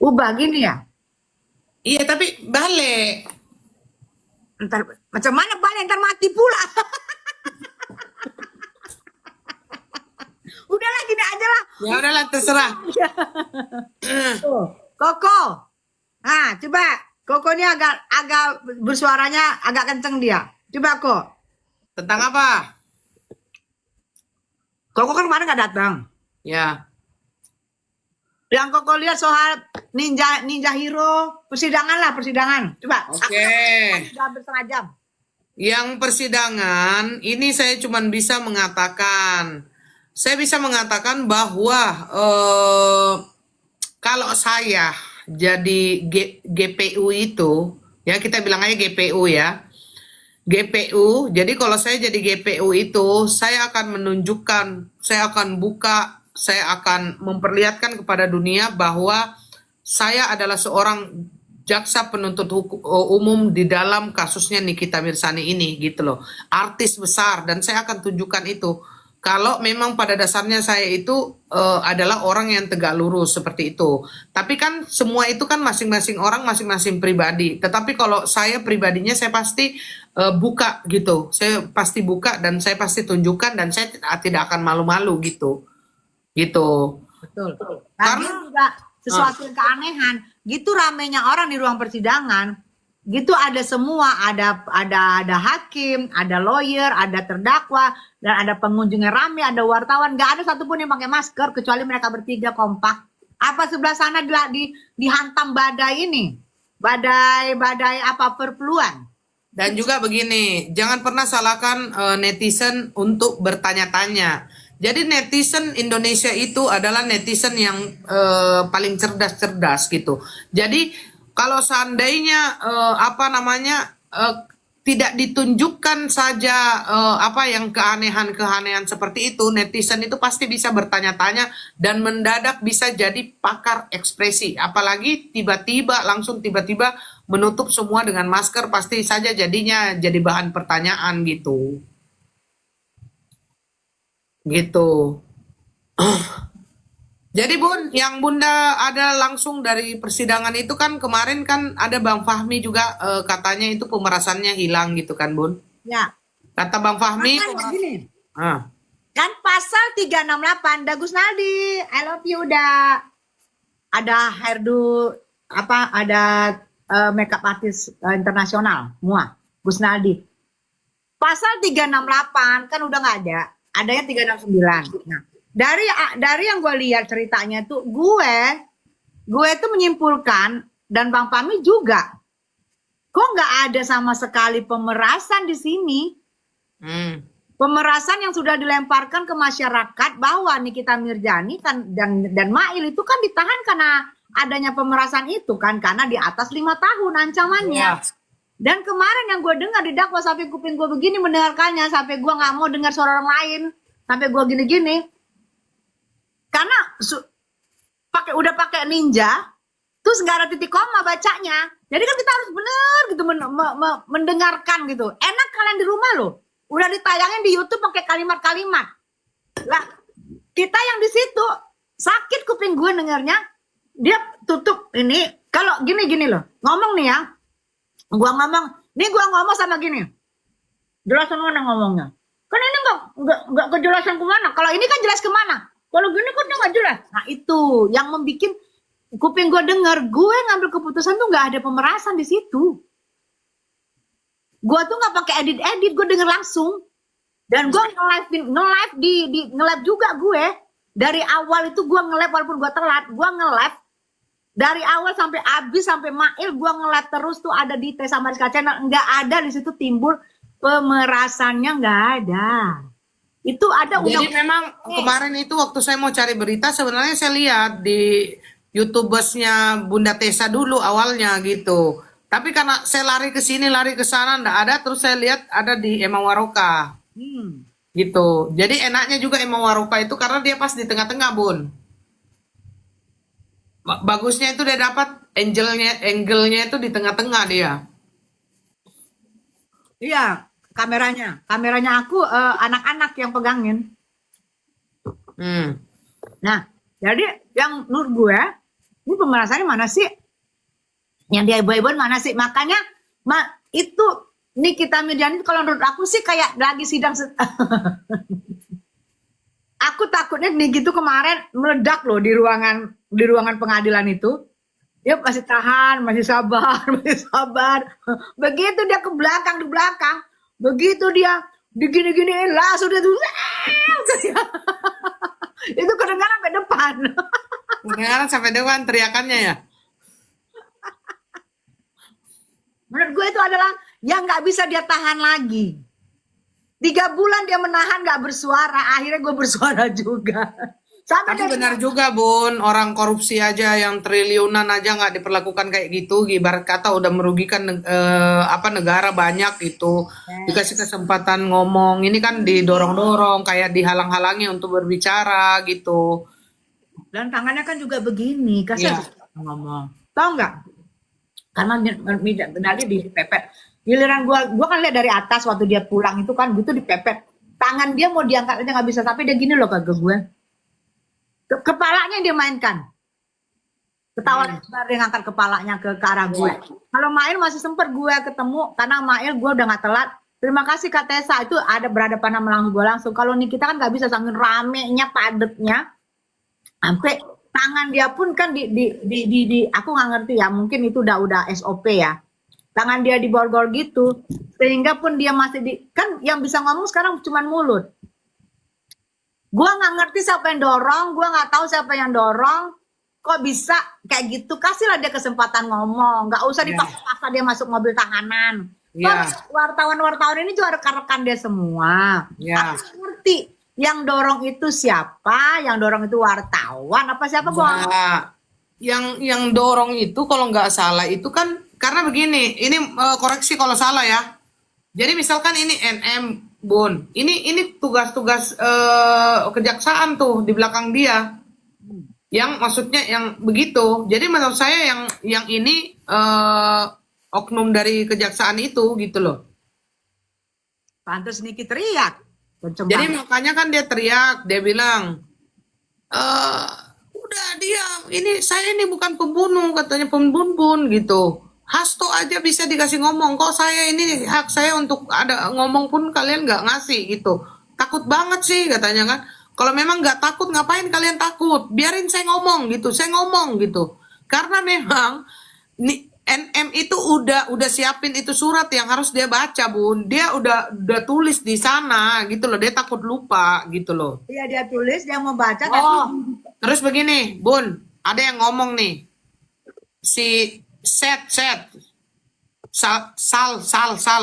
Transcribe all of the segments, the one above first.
Ubah gini ya. Iya, tapi balik. Ntar macam mana balik ntar mati pula. Udahlah gini aja lah. Ya udahlah, terserah. Tuh, Koko. Nah, coba Koko ini agak agak bersuaranya agak kenceng dia. Coba kok. Tentang apa? Koko kan kemarin nggak datang. Ya. Yang Koko lihat soal Ninja Hero, persidangan lah, persidangan. Coba. Oke. Sudah hampir setengah jam. Yang persidangan ini saya cuma bisa mengatakan, bahwa kalau saya jadi GPU itu, ya kita bilang aja GPU ya. GPU, jadi kalau saya jadi GPU itu, saya akan menunjukkan, saya akan buka, saya akan memperlihatkan kepada dunia bahwa saya adalah seorang jaksa penuntut umum di dalam kasusnya Nikita Mirzani ini gitu loh. Artis besar, dan saya akan tunjukkan itu. Kalau memang pada dasarnya saya itu adalah orang yang tegak lurus seperti itu. Tapi kan semua itu kan masing-masing orang, masing-masing pribadi. Tetapi kalau saya pribadinya saya pasti buka gitu. Saya pasti buka dan saya pasti tunjukkan, dan saya tidak akan malu-malu gitu. Gitu. Betul. Tadi Karena juga sesuatu yang keanehan. Gitu ramenya orang di ruang persidangan. Gitu ada semua, ada hakim, ada lawyer, ada terdakwa, dan ada pengunjungnya rame, ada wartawan. Gak ada satupun yang pakai masker kecuali mereka bertiga kompak. Apa sebelah sana dihantam badai ini? Badai apa perpuluhan? dan juga begini, jangan pernah salahkan netizen untuk bertanya-tanya. Jadi netizen Indonesia itu adalah netizen yang paling cerdas-cerdas gitu. Jadi kalau seandainya tidak ditunjukkan saja apa yang keanehan-keanehan seperti itu, netizen itu pasti bisa bertanya-tanya dan mendadak bisa jadi pakar ekspresi. Apalagi tiba-tiba menutup semua dengan masker, pasti saja jadinya jadi bahan pertanyaan gitu. Gitu. Jadi Bun, yang Bunda ada langsung dari persidangan itu kan kemarin kan ada Bang Fahmi juga katanya itu pemerasannya hilang gitu kan Bun. Ya, Kata Bang Fahmi, makanya gini. ah, Kan pasal 368, Dagus Naldi, I love you udah ada hairdo apa ada makeup artist internasional semua, Gus Naldi. Pasal 368 kan udah nggak ada, adanya 369. Nah, dari yang gue lihat ceritanya tuh gue tuh menyimpulkan, dan Bang Pami juga, kok nggak ada sama sekali pemerasan di sini. hmm, Pemerasan yang sudah dilemparkan ke masyarakat bahwa Nikita Mirzani kan dan Mail itu kan ditahan karena adanya pemerasan itu kan, karena di atas 5 tahun ancamannya. ya. Dan kemarin yang gue dengar didakwa sampai kuping gue begini mendengarkannya, sampai gue nggak mau dengar suara orang lain, sampai gue gini-gini karena udah pakai ninja, terus nggak ada titik koma bacanya. Jadi kan kita harus bener gitu mendengarkan gitu. Enak kalian di rumah loh, udah ditayangin di YouTube pakai kalimat-kalimat. Lah, kita yang di situ sakit kuping gue dengarnya. Dia tutup ini. Kalau gini loh, ngomong nih ya. Gue ngomong sama gini. Jelasan mana ngomongnya? Kan ini nggak kejelasan kemana. Kalau ini kan jelas kemana. Kalau gini kan dia nggak jelas. Nah itu yang membuat kuping gue denger. Gue ngambil keputusan tuh nggak ada pemerasan di situ. Gue tuh nggak pakai edit, gue denger langsung. Dan gue nge-live juga gue. Dari awal itu gue nge-live walaupun gue telat, gue nge-live dari awal sampai habis, sampai Mail gue nge-live terus tuh ada di Teh sama Rizka Channel. Nggak ada di situ timbul pemerasannya, nggak ada. Itu ada Jadi memang kemarin itu waktu saya mau cari berita, sebenarnya saya lihat di YouTubersnya Bunda Tessa dulu awalnya gitu. Tapi karena saya lari ke sini, lari ke sana, nggak ada. Terus saya lihat ada di Emang Waroka, gitu. Jadi enaknya juga Emang Waroka itu karena dia pas di tengah-tengah, Bun. Bagusnya itu dia dapat angle-nya itu di tengah-tengah dia. Iya, kameranya aku anak-anak yang pegangin. Hmm. Nah, jadi yang menurut gue Ini pemerasannya mana sih? Yang dia heboh-heboh mana sih? Makanya itu Nikita Mirzani kalau menurut aku sih kayak lagi sidang. Aku takutnya nih gitu kemarin meledak loh di ruangan pengadilan itu. Dia masih tahan, masih sabar, masih sabar. Begitu dia ke belakang di belakang, begitu dia digini-giniin langsung dia tuh itu kedengaran sampai depan. Kedengaran sampai depan teriakannya ya. Menurut gue itu adalah yang nggak bisa dia tahan lagi. 3 bulan dia menahan nggak bersuara, akhirnya gue bersuara juga. Sampai Tapi benar juga Bun, orang korupsi aja yang triliunan aja nggak diperlakukan kayak gitu, ibarat kata udah merugikan negara banyak gitu. Dikasih kesempatan ngomong, ini kan didorong-dorong kayak dihalang-halangi untuk berbicara gitu. Dan tangannya kan juga begini, kasih Iya. ngomong. Tahu nggak? Karena tadi dipepet. Giliran gua kan lihat dari atas waktu dia pulang itu kan gitu dipepet. Tangan dia mau diangkat aja nggak bisa, tapi dia gini loh ke gue. Kepalanya dia mainkan. Ketawa lebar dia ngangkat kepalanya ke arah gue. Kalau Mail masih sempet gue ketemu karena Mail gue udah nggak telat. Terima kasih Kak Tessa, itu ada berhadapan sama langsung gue langsung. Kalau Nikita kan nggak bisa saking ramenya, padetnya. Sampai tangan dia pun kan aku nggak ngerti ya, mungkin itu udah SOP ya. Tangan dia diborgol gitu, sehingga pun dia masih kan yang bisa ngomong sekarang cuma mulut. Gua nggak ngerti siapa yang dorong, gua nggak tahu siapa yang dorong, kok bisa kayak gitu. Kasihlah dia kesempatan ngomong, nggak usah dipaksa dia masuk mobil tahanan. Wartawan-wartawan ini juga rekan-rekan dia semua. Aku nggak ngerti yang dorong itu siapa, yang dorong itu wartawan apa siapa gua? Yang dorong itu kalau nggak salah itu kan karena begini, ini koreksi kalau salah ya. Jadi misalkan ini NM Bun, ini tugas-tugas kejaksaan tuh di belakang dia. Yang maksudnya yang begitu. Jadi menurut saya yang ini oknum dari kejaksaan itu gitu loh. Pantes Niki teriak. Jadi makanya kan dia teriak, dia bilang, udah diam, saya ini bukan pembunuh, katanya pembunuh gitu. Hasto aja bisa dikasih ngomong, kok saya ini hak saya untuk ada ngomong pun kalian nggak ngasih gitu. Takut banget sih katanya kan. Kalau memang nggak takut ngapain kalian takut? Biarin saya ngomong gitu, saya ngomong gitu. Karena memang NM itu udah siapin itu surat yang harus dia baca Bun. Dia udah tulis di sana gitu loh. Dia takut lupa gitu loh. Iya dia tulis, dia mau baca. Terus begini Bun, ada yang ngomong nih si Sal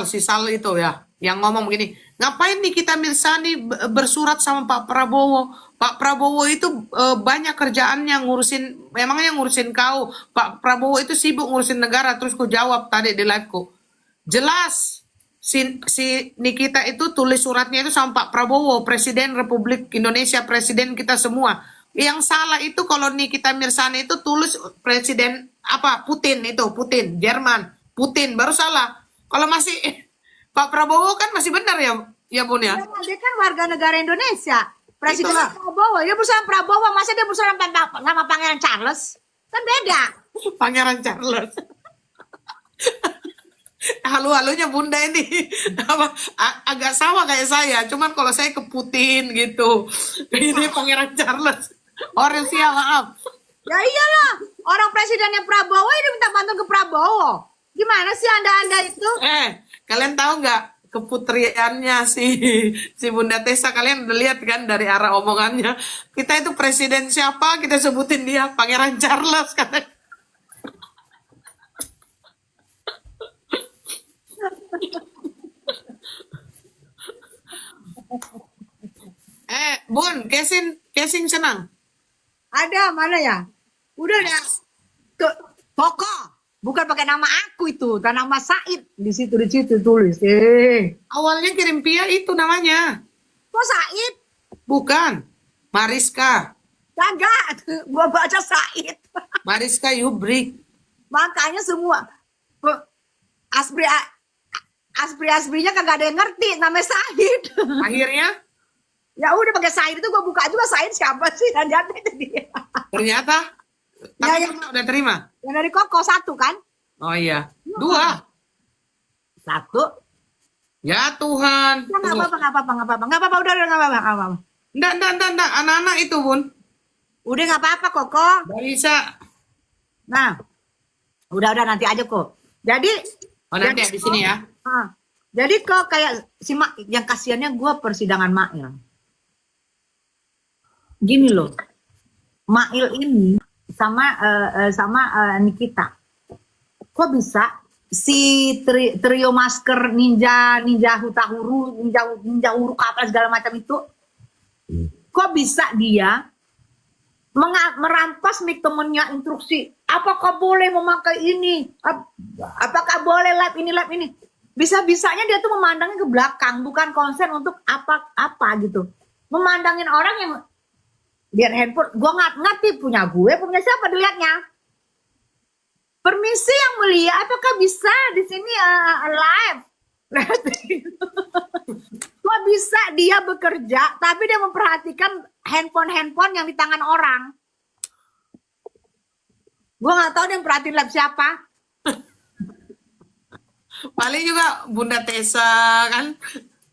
si Sal itu ya yang ngomong begini, ngapain nih kita Mirzani bersurat sama Pak Prabowo? Pak Prabowo itu banyak kerjaannya ngurusin, memangnya ngurusin kau? Pak Prabowo itu sibuk ngurusin negara. Terus ku jawab tadi di live-ku, jelas si Nikita itu tulis suratnya itu sama Pak Prabowo, Presiden Republik Indonesia, presiden kita semua. Yang salah itu kalau Nikita Mirzani itu tulis presiden Putin Jerman, Putin baru salah. Kalau masih Pak Prabowo kan masih benar ya Bun ya. Dia kan warga negara Indonesia. Presiden Prabowo, dia bersama Prabowo, masa dia bersama sama Pangeran Charles? Kan beda. Pangeran Charles. Halu-halunya Bunda ini agak sama kayak saya, cuman kalau saya ke Putin gitu. Ini Pangeran Charles. Orang siapa maaf. Ya iyalah, orang presidennya Prabowo ini minta bantuan ke Prabowo. Gimana sih Anda itu? Kalian tahu nggak keputriannya si Bunda Tessa, kalian udah lihat kan dari arah omongannya. Kita itu presiden siapa, kita sebutin dia Pangeran Charles katanya. Bun, casing senang. Ada mana ya? Udah ya. Toko. Bukan pakai nama aku itu, dan nama Said di situ tulis. Awalnya kirim Pia itu namanya. Kok Said? Bukan. Mariska. Kagak, gua baca Said. Mariska Yubrik. Makanya semua Asprinya kagak ada yang ngerti namanya Said. Akhirnya? Ya udah pakai Said itu gua buka juga Said siapa sih, dan itu dia. Ternyata Tapi Ya, Bunda udah terima. yang dari Koko 1 kan? Oh iya. 2. 1. Ya Tuhan. Ya, nggak apa-apa, nggak apa-apa, nggak apa-apa, nggak apa-apa, udah, nggak apa-apa, nggak apa-apa. Enggak. Anak-anak itu, Bun. Udah nggak apa-apa, Koko. Nggak bisa. Nah, udah nanti aja kok. Jadi, Oh, nanti di sini ya. jadi kok kayak si Mak, yang kasihannya gue persidangan Mail. Gini loh, Mail ini sama Nikita. Kok bisa si trio masker ninja hutahuru, ninja huruf apa segala macam itu, kok bisa dia merampas mic temennya instruksi, apakah boleh memakai ini, apakah boleh live ini, bisa-bisanya dia tuh memandangnya ke belakang, bukan konsen untuk apa gitu, memandangin orang yang lihat handphone. Gue ngerti punya siapa dilihatnya. Permisi yang mulia, apakah bisa di sini live? Kok bisa dia bekerja tapi dia memperhatikan handphone yang di tangan orang? Gue nggak tahu dia perhatiin live siapa. Paling juga Bunda Tessa kan.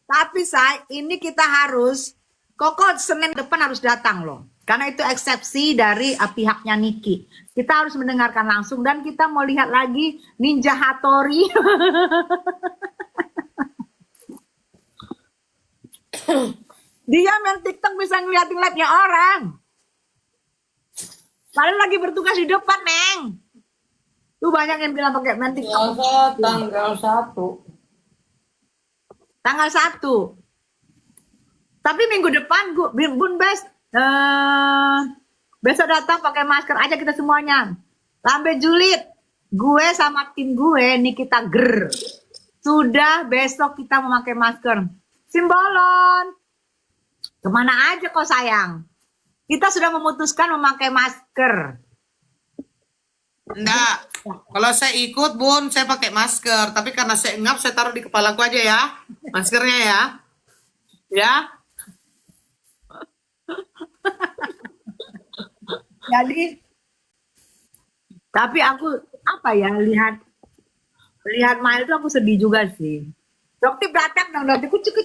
Tapi ini kita harus, Koko Senin depan harus datang loh. Karena itu eksepsi dari pihaknya Niki. Kita harus mendengarkan langsung dan kita mau lihat lagi Ninja Hattori. Dia main TikTok bisa ngeliatin live-nya orang. Padahal lagi bertugas di depan, Neng. Tuh banyak yang bilang pakai main TikTok. Tanggal 1. Tanggal 1. Tapi minggu depan, Bun Bes, besok datang pakai masker aja kita semuanya. Lambe julid. Gue sama tim gue, Nikita Ger. Sudah besok kita memakai masker. Simbolon. Kemana aja kok sayang? Kita sudah memutuskan memakai masker. Enggak. Kalau saya ikut, Bun, saya pakai masker. Tapi karena saya ngap, saya taruh di kepalaku aja ya. Maskernya ya. Ya. Jadi, tapi aku lihat Mail itu aku sedih juga sih. Dokter datang dong, dokter kucuk.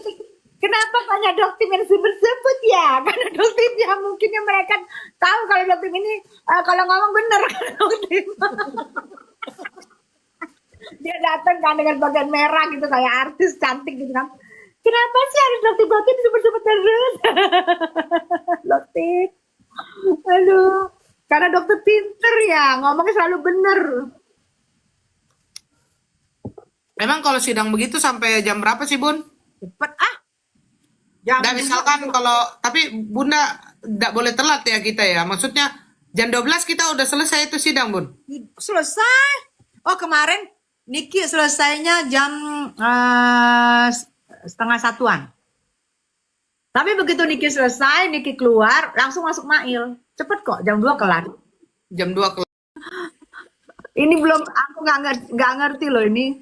Kenapa banyak dokter yang sebut ya? Karena dokter ya mungkinnya mereka tahu kalau dokter ini kalau ngomong bener kan dokter. Dia datang kan dengan bagian merah gitu kayak artis cantik gitu kan. Kenapa sih harus dokter disebut-sebut terus? Dokter. Aduh, karena dokter pinter ya, ngomongnya selalu bener. Memang kalau sidang begitu sampai jam berapa sih, Bun? Cepet Jam Nggak, misalkan kalau, tapi Bunda nggak boleh telat ya kita ya. Maksudnya jam 12 kita udah selesai itu sidang, Bun. selesai. Oh kemarin Niki selesainya jam 12:30. Tapi begitu Niki selesai, Niki keluar, langsung masuk Mail. Cepet kok, jam 2 kelar. Jam 2 kelar. Ini belum, aku nggak ngerti loh ini.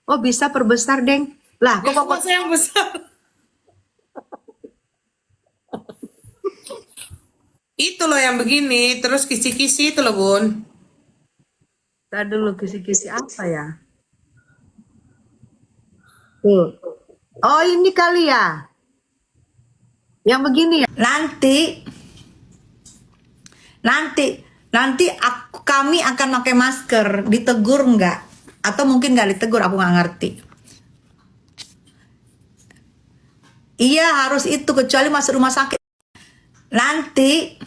Oh bisa perbesar, Deng. Lah, kok saya yang besar. Itu loh yang begini, terus kisi-kisi itu loh, Bun. Tadi dulu kisi-kisi apa ya? Tuh. Oh ini kali ya. Yang begini ya. Nanti kami akan pakai masker. Ditegur nggak? Atau mungkin nggak ditegur, aku nggak ngerti. Iya harus itu, kecuali masuk rumah sakit. Nanti.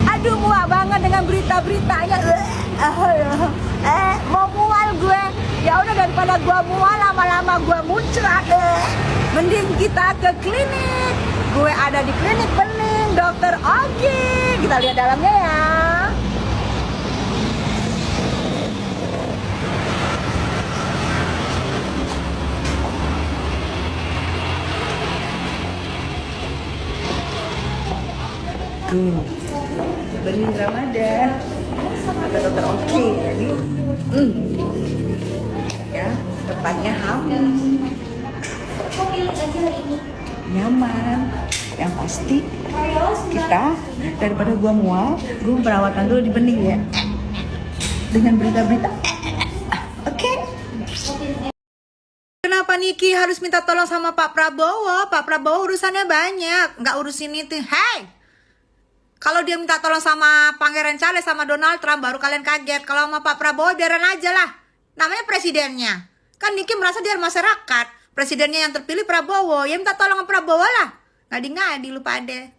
Aduh muak banget dengan berita-beritanya. Mau mual gue. Ya udah daripada gue mual lama-lama gue muncrat. Mending kita ke klinik. Gue ada di klinik bening, Dokter Ogi. Kita lihat dalamnya ya. Bening Ramadan ada Dokter Oki jadi ya tempatnya hamil nyaman Yang pasti kita daripada gua mual, gua perawatan dulu di bening ya. Dengan berita-berita. Oke. Kenapa Niki harus minta tolong sama Pak Prabowo? Pak Prabowo urusannya banyak, nggak urusin itu. Hey, kalau dia minta tolong sama Pangeran Charles sama Donald Trump baru kalian kaget. Kalau sama Pak Prabowo biarin aja lah. Namanya presidennya. Kan Niki merasa dia masyarakat. Presidennya yang terpilih Prabowo. Ya minta tolong sama Prabowo lah. Ngadi-ngadi lu pada.